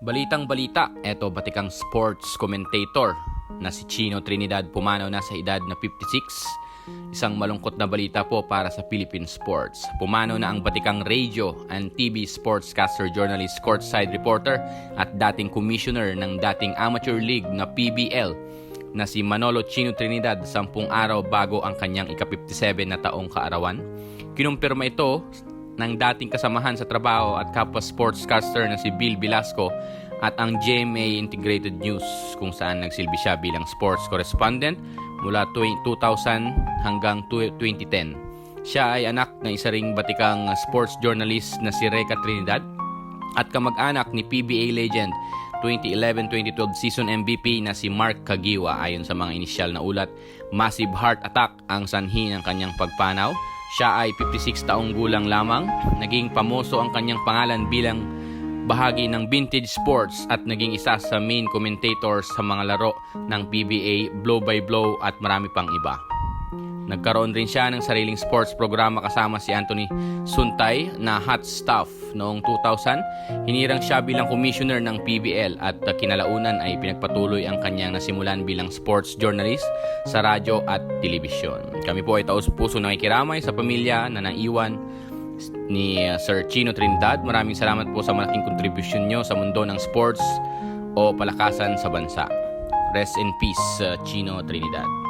Balitang-balita, eto batikang sports commentator na si Chino Trinidad pumanaw na sa edad na 56. Isang malungkot na balita po para sa Philippine sports. Pumanaw na ang batikang radio and TV sportscaster, journalist, courtside reporter at dating commissioner ng dating amateur league na PBL na si Manolo Chino Trinidad 10 araw bago ang kanyang ika-57 na taong kaarawan. Kinumpirma ito ng dating kasamahan sa trabaho at kapwa sportscaster na si Bill Velasco at ang GMA Integrated News kung saan nagsilbi siya bilang sports correspondent mula 2000 hanggang 2010. Siya ay anak ng isa ring batikang sports journalist na si Reca Trinidad at kamag-anak ni PBA legend 2011-2012 season MVP na si Mark Caguioa. Ayon sa mga inisyal na ulat, massive heart attack ang sanhi ng kanyang pagpanaw. Siya ay 56 taong gulang lamang. Naging pamoso ang kanyang pangalan bilang bahagi ng Vintage Sports at naging isa sa main commentators sa mga laro ng PBA, Blow by Blow at marami pang iba. Nagkaroon rin siya ng sariling sports programa kasama si Anthony Suntay na Hot Stuff noong 2000. Hinirang siya bilang commissioner ng PBL at kinalaunan ay pinagpatuloy ang kanyang nasimulan bilang sports journalist sa radyo at telebisyon. Kami po ay taos-puso nakikiramay sa pamilya na naiwan ni Sir Chino Trinidad. Maraming salamat po sa malaking kontribusyon nyo sa mundo ng sports o palakasan sa bansa. Rest in peace, Chino Trinidad.